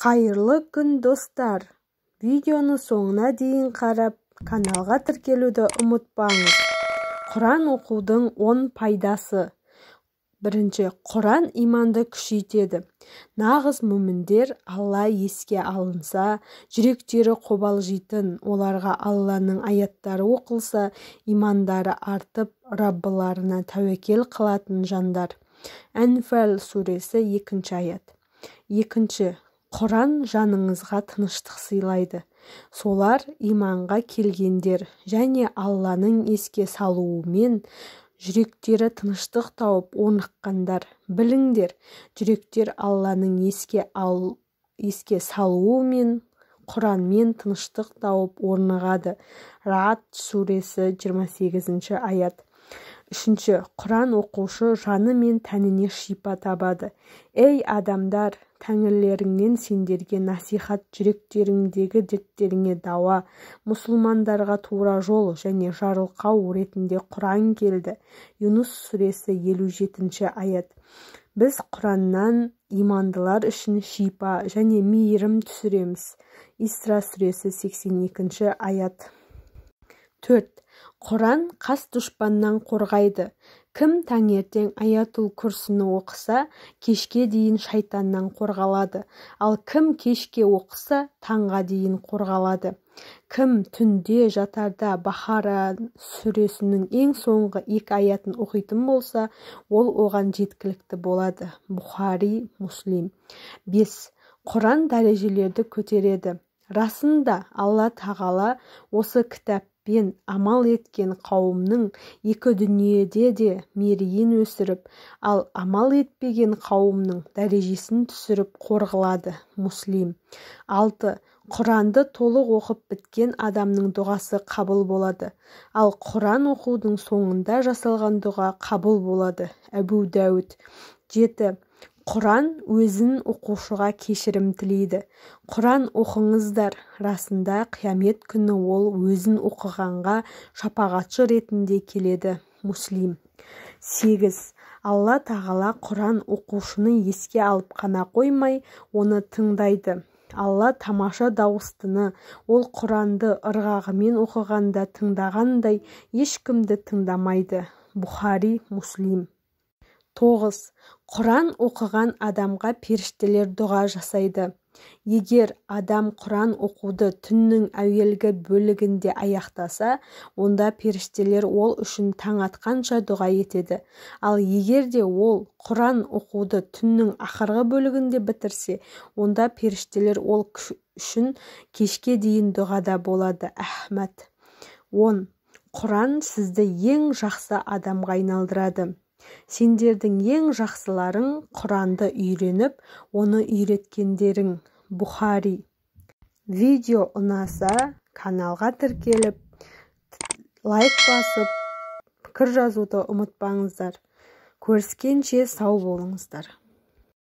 Қайырлы күн достар! Видеоны соңына дейін қарап, каналға тіркелуді ұмытпаңыз. Құран оқудың 10 пайдасы. Бірінші, Құран иманды күшейтеді. Нағыз мүміндер Алла еске алынса, жүректері қобалжитын, оларға Алланың аяттары оқылса, имандары артып, Раббыларына тәуекел қылатын жандар. Әнфәл суресі 2 аят. Екінші, Құран жаныңызға тыныштық сыйлайды. Солар иманға келгендер және Алланың еске салуымен жүректері тыныштық тауып орныққандар. Біліңдер, жүректер Алланың еске салуымен Құранмен тыныштық тауып орнығады. Раад суресі 28 аят. Үшінші, Құран оқушы жаны мен тәніне шипа табады. Ей адамдар, тәңірлеріңнен сендерге насихат, жүректеріңдегі дерттеріңе дауа, мұсылмандарға тура жол және жарылқау ретінде Құран келді. Юнус сүресі 57 аят. Біз Құраннан имандылар үшін шипа және мейірім түсіреміз. Исра сүресі 82 аят. 4. Құран қас дұшпаннан қорғайды. Кім таңертең аятул күрсіні оқыса, кешке дейін шайтаннан қорғалады. Ал кім кешке оқыса, таңға дейін қорғалады. Кім түнде жатарда Бахара сүресінің ең соңғы 2 аятын оқитын болса, ол оған жеткілікті болады. Бухари, Муслим. 5. Құран дәрежелерді көтереді. Расында Алла Тағала осы кітаппен амал еткен қауымның екі дүниеде де мерейін өсіріп, ал амал етпеген қауымның дәрежесін түсіріп қорғылады. Муслим. 6. Құранды толық оқып біткен адамның дұғасы қабыл болады. Ал Құран оқудың соңында жасалған дұға қабыл болады. Әбу Дәуд. 7. Құран өзін оқушыға кешірім тілейді. Құран оқыңыздар, расында қиямет күні ол өзін оқығанға шапағатшы ретінде келеді. Муслим. 8. Алла Тағала Құран оқушыны еске алып қана қоймай, оны тыңдайды. Алла тамаша дауыстыны, ол Құранды ырғағымен оқығанда тыңдағандай ешкімді тыңдамайды. Бухари, Муслим. 9. Құран оқыған адамға періштелер дұға жасайды. Егер адам Құран оқуды түннің әуелгі бөлігінде аяқтаса, онда періштелер ол үшін таң атқанша дұға етеді. Ал егер де ол Құран оқуды түннің ақырғы бөлігінде бітірсе, онда періштелер ол үшін кешке дейін дұғада болады. Ахмад. 10. Құран сізді ең жақсы адамға айналдырады. Сендердің ең жақсыларың Құранды үйреніп, оны үйреткендерің. Бухари. Видео ұнаса, каналға тіркеліп, лайк басып, пікір жазуды ұмытпаңыздар. Көріскенше сау болыңыздар.